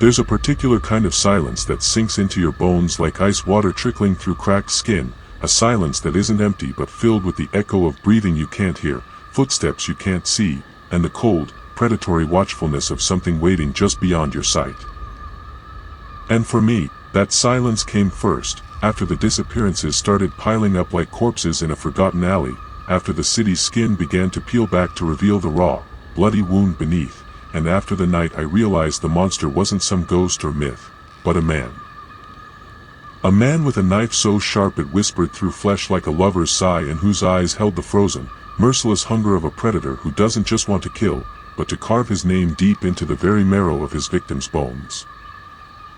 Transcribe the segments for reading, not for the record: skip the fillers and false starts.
There's a particular kind of silence that sinks into your bones like ice water trickling through cracked skin, a silence that isn't empty but filled with the echo of breathing you can't hear, footsteps you can't see, and the cold, predatory watchfulness of something waiting just beyond your sight. And for me, that silence came first, after the disappearances started piling up like corpses in a forgotten alley, after the city's skin began to peel back to reveal the raw, bloody wound beneath, and after the night I realized the monster wasn't some ghost or myth, but a man. A man with a knife so sharp it whispered through flesh like a lover's sigh and whose eyes held the frozen, merciless hunger of a predator who doesn't just want to kill, but to carve his name deep into the very marrow of his victim's bones.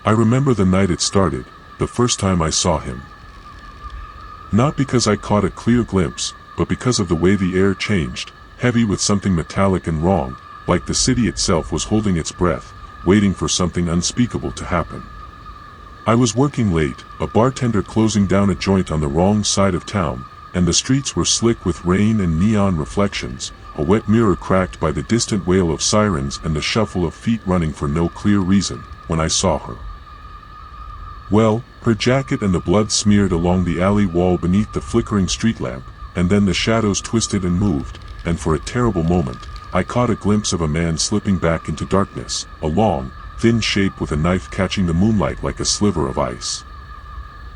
I remember the night it started, the first time I saw him. Not because I caught a clear glimpse, but because of the way the air changed, heavy with something metallic and wrong, like the city itself was holding its breath, waiting for something unspeakable to happen. I was working late, a bartender closing down a joint on the wrong side of town, and the streets were slick with rain and neon reflections, a wet mirror cracked by the distant wail of sirens and the shuffle of feet running for no clear reason, when I saw her. Well, her jacket and the blood smeared along the alley wall beneath the flickering street lamp, and then the shadows twisted and moved, and for a terrible moment, I caught a glimpse of a man slipping back into darkness, a long, thin shape with a knife catching the moonlight like a sliver of ice.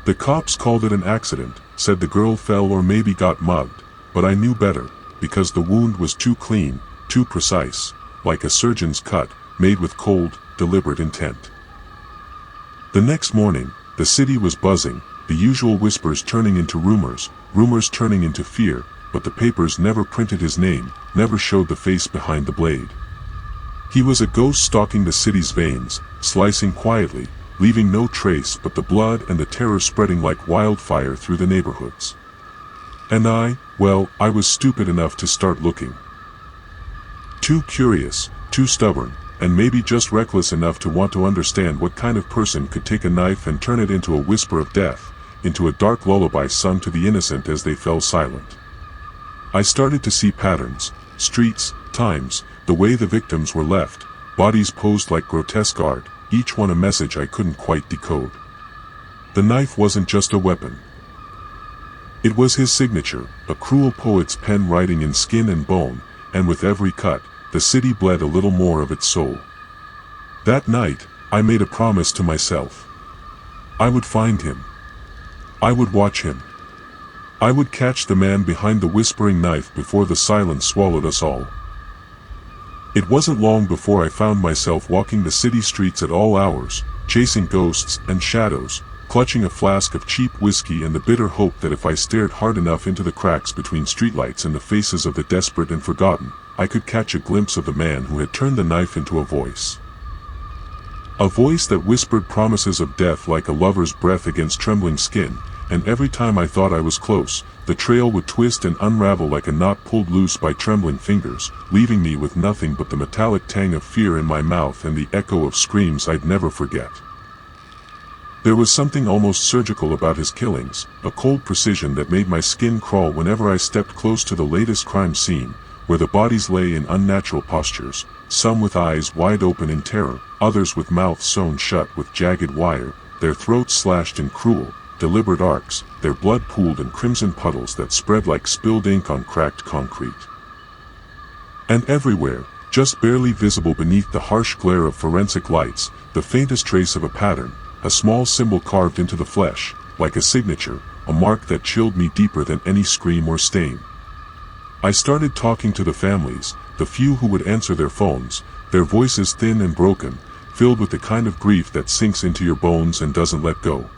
The cops called it an accident, said the girl fell or maybe got mugged, but I knew better, because the wound was too clean, too precise, like a surgeon's cut, made with cold, deliberate intent. The next morning, the city was buzzing, the usual whispers turning into rumors, rumors turning into fear, but the papers never printed his name, never showed the face behind the blade. He was a ghost stalking the city's veins, slicing quietly, leaving no trace but the blood and the terror spreading like wildfire through the neighborhoods. And I was stupid enough to start looking. Too curious, too stubborn, and maybe just reckless enough to want to understand what kind of person could take a knife and turn it into a whisper of death, into a dark lullaby sung to the innocent as they fell silent. I started to see patterns, streets, times, the way the victims were left, bodies posed like grotesque art, each one a message I couldn't quite decode. The knife wasn't just a weapon. It was his signature, a cruel poet's pen writing in skin and bone, and with every cut, the city bled a little more of its soul. That night, I made a promise to myself. I would find him. I would watch him. I would catch the man behind the whispering knife before the silence swallowed us all. It wasn't long before I found myself walking the city streets at all hours, chasing ghosts and shadows, clutching a flask of cheap whiskey and the bitter hope that if I stared hard enough into the cracks between streetlights and the faces of the desperate and forgotten, I could catch a glimpse of the man who had turned the knife into a voice. A voice that whispered promises of death like a lover's breath against trembling skin, and every time I thought I was close, the trail would twist and unravel like a knot pulled loose by trembling fingers, leaving me with nothing but the metallic tang of fear in my mouth and the echo of screams I'd never forget. There was something almost surgical about his killings, a cold precision that made my skin crawl whenever I stepped close to the latest crime scene, where the bodies lay in unnatural postures, some with eyes wide open in terror, others with mouths sewn shut with jagged wire, their throats slashed in cruel, deliberate arcs, their blood pooled in crimson puddles that spread like spilled ink on cracked concrete. And everywhere, just barely visible beneath the harsh glare of forensic lights, the faintest trace of a pattern, a small symbol carved into the flesh, like a signature, a mark that chilled me deeper than any scream or stain. I started talking to the families, the few who would answer their phones, their voices thin and broken, filled with the kind of grief that sinks into your bones and doesn't let go.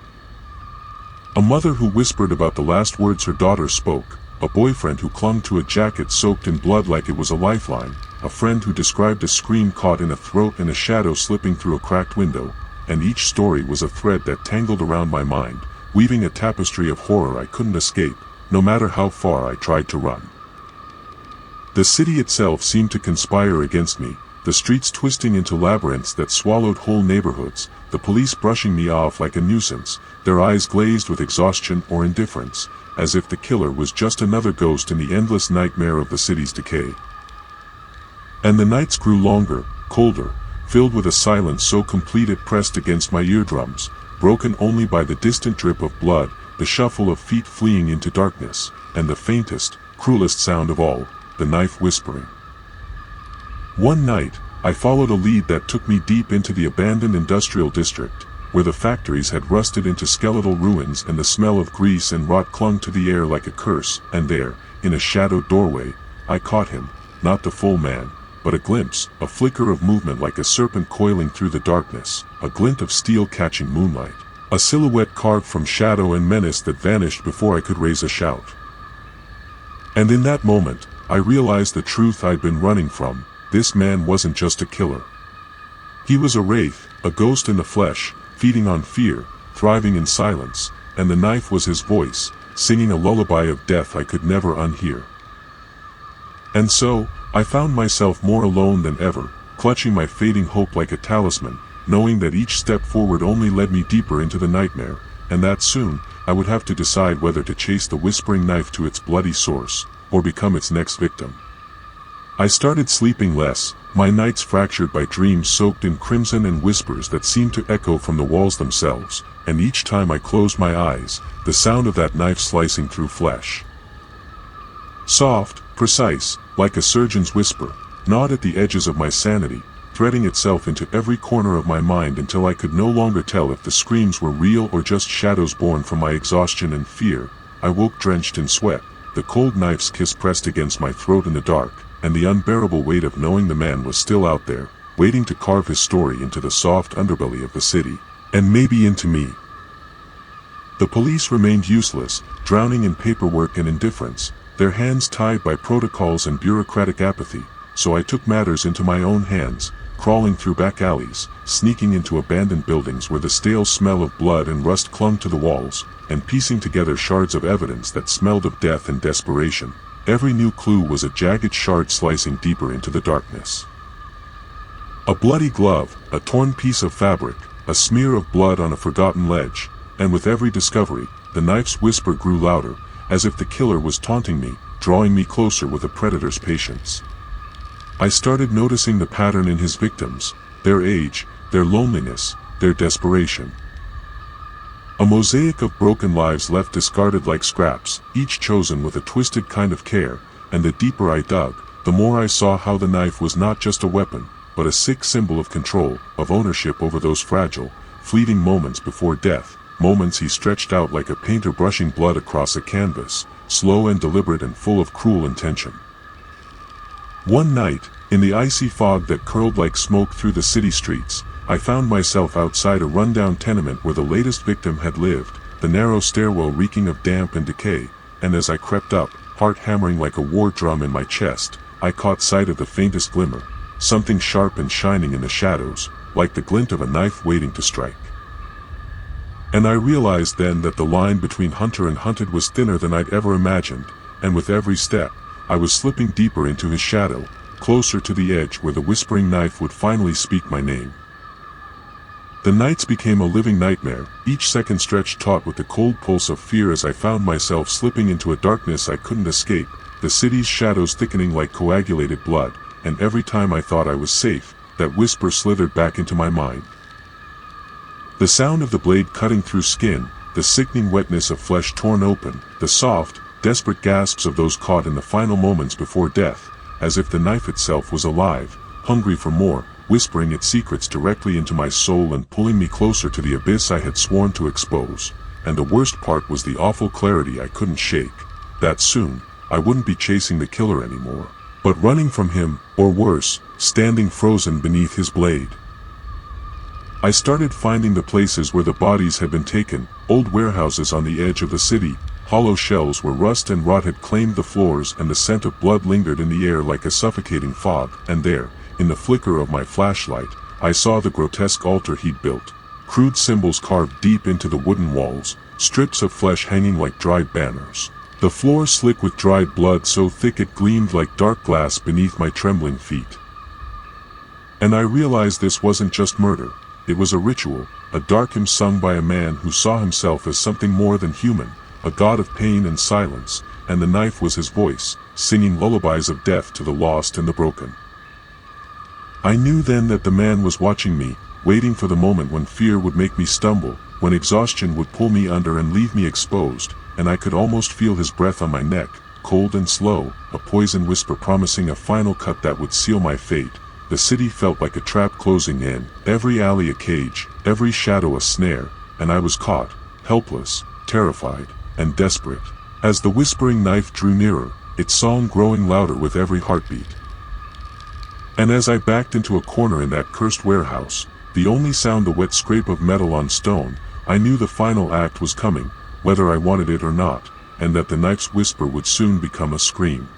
A mother who whispered about the last words her daughter spoke, a boyfriend who clung to a jacket soaked in blood like it was a lifeline, a friend who described a scream caught in a throat and a shadow slipping through a cracked window, and each story was a thread that tangled around my mind, weaving a tapestry of horror I couldn't escape, no matter how far I tried to run. The city itself seemed to conspire against me, the streets twisting into labyrinths that swallowed whole neighborhoods, the police brushing me off like a nuisance, their eyes glazed with exhaustion or indifference, as if the killer was just another ghost in the endless nightmare of the city's decay. And the nights grew longer, colder, filled with a silence so complete it pressed against my eardrums, broken only by the distant drip of blood, the shuffle of feet fleeing into darkness, and the faintest, cruelest sound of all, the knife whispering. One night, I followed a lead that took me deep into the abandoned industrial district, where the factories had rusted into skeletal ruins and the smell of grease and rot clung to the air like a curse, and there, in a shadowed doorway, I caught him, not the full man, but a glimpse, a flicker of movement like a serpent coiling through the darkness, a glint of steel catching moonlight, a silhouette carved from shadow and menace that vanished before I could raise a shout. And in that moment, I realized the truth I'd been running from. This man wasn't just a killer. He was a wraith, a ghost in the flesh, feeding on fear, thriving in silence, and the knife was his voice, singing a lullaby of death I could never unhear. And so, I found myself more alone than ever, clutching my fading hope like a talisman, knowing that each step forward only led me deeper into the nightmare, and that soon, I would have to decide whether to chase the whispering knife to its bloody source, or become its next victim. I started sleeping less, my nights fractured by dreams soaked in crimson and whispers that seemed to echo from the walls themselves, and each time I closed my eyes, the sound of that knife slicing through flesh. Soft, precise, like a surgeon's whisper, gnawed at the edges of my sanity, threading itself into every corner of my mind until I could no longer tell if the screams were real or just shadows born from my exhaustion and fear. I woke drenched in sweat, the cold knife's kiss pressed against my throat in the dark, and the unbearable weight of knowing the man was still out there, waiting to carve his story into the soft underbelly of the city, and maybe into me. The police remained useless, drowning in paperwork and indifference, their hands tied by protocols and bureaucratic apathy, so I took matters into my own hands, crawling through back alleys, sneaking into abandoned buildings where the stale smell of blood and rust clung to the walls, and piecing together shards of evidence that smelled of death and desperation. Every new clue was a jagged shard slicing deeper into the darkness. A bloody glove, a torn piece of fabric, a smear of blood on a forgotten ledge, and with every discovery, the knife's whisper grew louder, as if the killer was taunting me, drawing me closer with a predator's patience. I started noticing the pattern in his victims, their age, their loneliness, their desperation. A mosaic of broken lives left discarded like scraps, each chosen with a twisted kind of care, and the deeper I dug, the more I saw how the knife was not just a weapon, but a sick symbol of control, of ownership over those fragile, fleeting moments before death, moments he stretched out like a painter brushing blood across a canvas, slow and deliberate and full of cruel intention. One night, in the icy fog that curled like smoke through the city streets, I found myself outside a rundown tenement where the latest victim had lived, the narrow stairwell reeking of damp and decay, and as I crept up, heart hammering like a war drum in my chest, I caught sight of the faintest glimmer, something sharp and shining in the shadows, like the glint of a knife waiting to strike. And I realized then that the line between hunter and hunted was thinner than I'd ever imagined, and with every step, I was slipping deeper into his shadow, closer to the edge where the whispering knife would finally speak my name. The nights became a living nightmare, each second stretched taut with the cold pulse of fear as I found myself slipping into a darkness I couldn't escape, the city's shadows thickening like coagulated blood, and every time I thought I was safe, that whisper slithered back into my mind. The sound of the blade cutting through skin, the sickening wetness of flesh torn open, the soft, desperate gasps of those caught in the final moments before death, as if the knife itself was alive, hungry for more, whispering its secrets directly into my soul and pulling me closer to the abyss I had sworn to expose. And the worst part was the awful clarity I couldn't shake, that soon, I wouldn't be chasing the killer anymore, but running from him, or worse, standing frozen beneath his blade. I started finding the places where the bodies had been taken, old warehouses on the edge of the city, hollow shells where rust and rot had claimed the floors and the scent of blood lingered in the air like a suffocating fog, and there, in the flicker of my flashlight, I saw the grotesque altar he'd built, crude symbols carved deep into the wooden walls, strips of flesh hanging like dried banners. The floor slick with dried blood so thick it gleamed like dark glass beneath my trembling feet. And I realized this wasn't just murder, it was a ritual, a dark hymn sung by a man who saw himself as something more than human, a god of pain and silence, and the knife was his voice, singing lullabies of death to the lost and the broken. I knew then that the man was watching me, waiting for the moment when fear would make me stumble, when exhaustion would pull me under and leave me exposed, and I could almost feel his breath on my neck, cold and slow, a poison whisper promising a final cut that would seal my fate. The city felt like a trap closing in, every alley a cage, every shadow a snare, and I was caught, helpless, terrified, and desperate. As the whispering knife drew nearer, its song growing louder with every heartbeat. And as I backed into a corner in that cursed warehouse, the only sound the wet scrape of metal on stone, I knew the final act was coming, whether I wanted it or not, and that the knife's whisper would soon become a scream.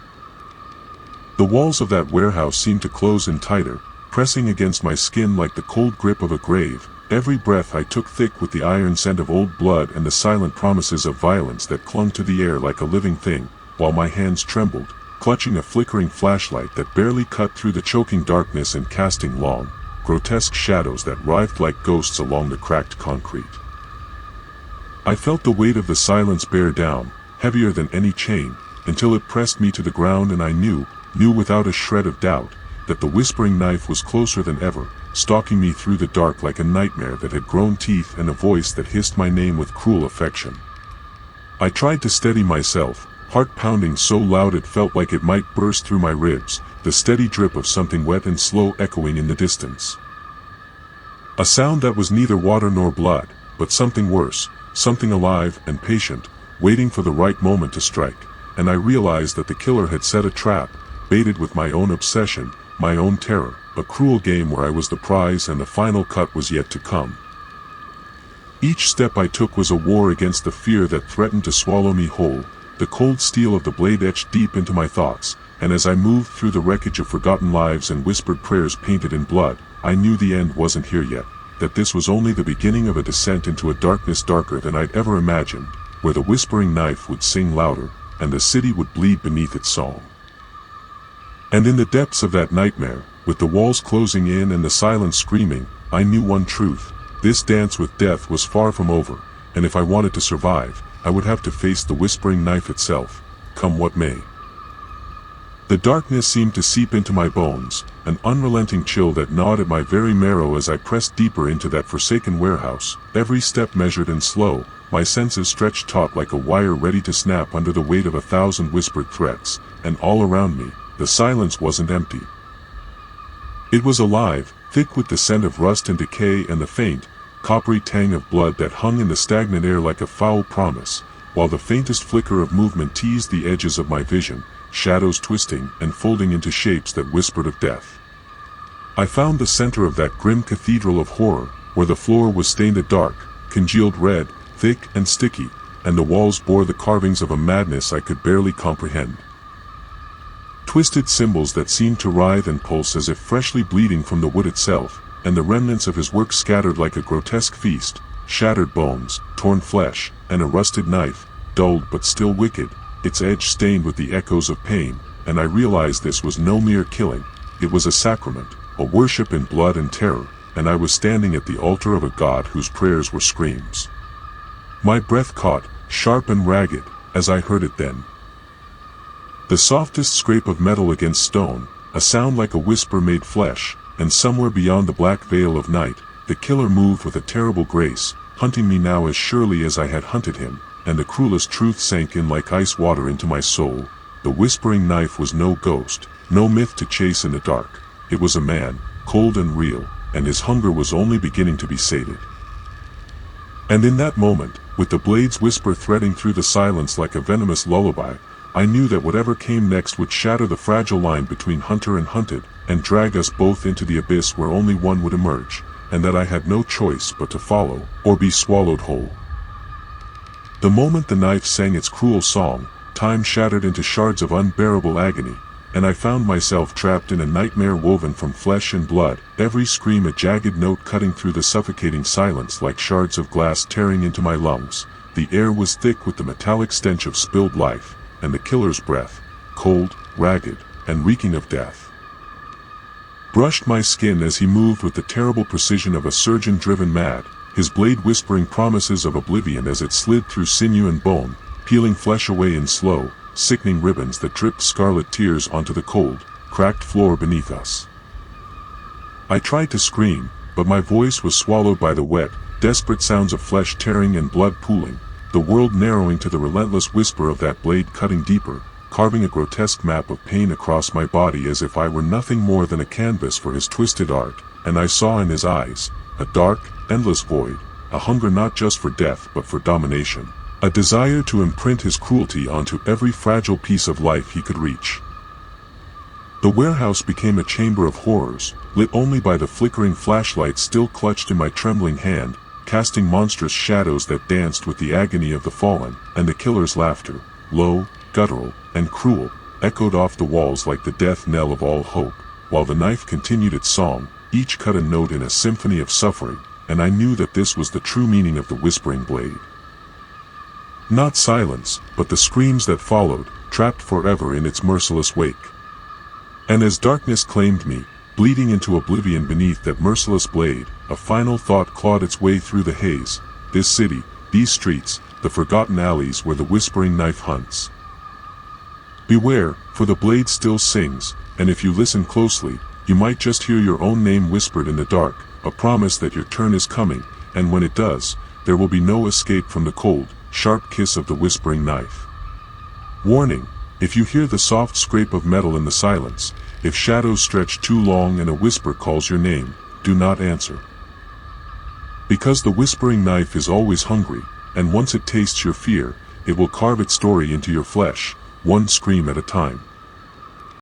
The walls of that warehouse seemed to close in tighter, pressing against my skin like the cold grip of a grave. Every breath I took thick with the iron scent of old blood and the silent promises of violence that clung to the air like a living thing, while my hands trembled, clutching a flickering flashlight that barely cut through the choking darkness and casting long, grotesque shadows that writhed like ghosts along the cracked concrete. I felt the weight of the silence bear down, heavier than any chain, until it pressed me to the ground, and I knew without a shred of doubt, that the whispering knife was closer than ever, stalking me through the dark like a nightmare that had grown teeth and a voice that hissed my name with cruel affection. I tried to steady myself, heart pounding so loud it felt like it might burst through my ribs, the steady drip of something wet and slow echoing in the distance. A sound that was neither water nor blood, but something worse, something alive and patient, waiting for the right moment to strike, and I realized that the killer had set a trap, baited with my own obsession, my own terror, a cruel game where I was the prize and the final cut was yet to come. Each step I took was a war against the fear that threatened to swallow me whole, the cold steel of the blade etched deep into my thoughts, and as I moved through the wreckage of forgotten lives and whispered prayers painted in blood, I knew the end wasn't here yet, that this was only the beginning of a descent into a darkness darker than I'd ever imagined, where the whispering knife would sing louder, and the city would bleed beneath its song. And in the depths of that nightmare, with the walls closing in and the silence screaming, I knew one truth: this dance with death was far from over, and if I wanted to survive, I would have to face the whispering knife itself, come what may. The darkness seemed to seep into my bones, an unrelenting chill that gnawed at my very marrow as I pressed deeper into that forsaken warehouse, every step measured and slow, my senses stretched taut like a wire ready to snap under the weight of 1,000 whispered threats, and all around me, the silence wasn't empty. It was alive, thick with the scent of rust and decay and the faint, coppery tang of blood that hung in the stagnant air like a foul promise, while the faintest flicker of movement teased the edges of my vision, shadows twisting and folding into shapes that whispered of death. I found the center of that grim cathedral of horror, where the floor was stained a dark, congealed red, thick and sticky, and the walls bore the carvings of a madness I could barely comprehend. Twisted symbols that seemed to writhe and pulse as if freshly bleeding from the wood itself, and the remnants of his work scattered like a grotesque feast, shattered bones, torn flesh, and a rusted knife, dulled but still wicked, its edge stained with the echoes of pain, and I realized this was no mere killing, it was a sacrament, a worship in blood and terror, and I was standing at the altar of a god whose prayers were screams. My breath caught, sharp and ragged, as I heard it then. The softest scrape of metal against stone, a sound like a whisper made flesh, and somewhere beyond the black veil of night, the killer moved with a terrible grace, hunting me now as surely as I had hunted him, and the cruelest truth sank in like ice water into my soul. The whispering knife was no ghost, no myth to chase in the dark. It was a man, cold and real, and his hunger was only beginning to be sated. And in that moment, with the blade's whisper threading through the silence like a venomous lullaby, I knew that whatever came next would shatter the fragile line between hunter and hunted, and drag us both into the abyss where only one would emerge, and that I had no choice but to follow, or be swallowed whole. The moment the knife sang its cruel song, time shattered into shards of unbearable agony, and I found myself trapped in a nightmare woven from flesh and blood, every scream a jagged note cutting through the suffocating silence like shards of glass tearing into my lungs. The air was thick with the metallic stench of spilled life, and the killer's breath, cold, ragged, and reeking of death, brushed my skin as he moved with the terrible precision of a surgeon driven mad, his blade whispering promises of oblivion as it slid through sinew and bone, peeling flesh away in slow, sickening ribbons that dripped scarlet tears onto the cold, cracked floor beneath us. I tried to scream, but my voice was swallowed by the wet, desperate sounds of flesh tearing and blood pooling, the world narrowing to the relentless whisper of that blade cutting deeper, carving a grotesque map of pain across my body as if I were nothing more than a canvas for his twisted art, and I saw in his eyes a dark, endless void, a hunger not just for death but for domination, a desire to imprint his cruelty onto every fragile piece of life he could reach. The warehouse became a chamber of horrors, lit only by the flickering flashlight still clutched in my trembling hand, casting monstrous shadows that danced with the agony of the fallen, and the killer's laughter, low, guttural, and cruel, echoed off the walls like the death knell of all hope, while the knife continued its song, each cut a note in a symphony of suffering, and I knew that this was the true meaning of the whispering blade. Not silence, but the screams that followed, trapped forever in its merciless wake. And as darkness claimed me, bleeding into oblivion beneath that merciless blade, a final thought clawed its way through the haze: this city, these streets, the forgotten alleys where the whispering knife hunts. Beware, for the blade still sings, and if you listen closely, you might just hear your own name whispered in the dark, a promise that your turn is coming, and when it does, there will be no escape from the cold, sharp kiss of the whispering knife. Warning: if you hear the soft scrape of metal in the silence, if shadows stretch too long and a whisper calls your name, do not answer. Because the whispering knife is always hungry, and once it tastes your fear, it will carve its story into your flesh, one scream at a time.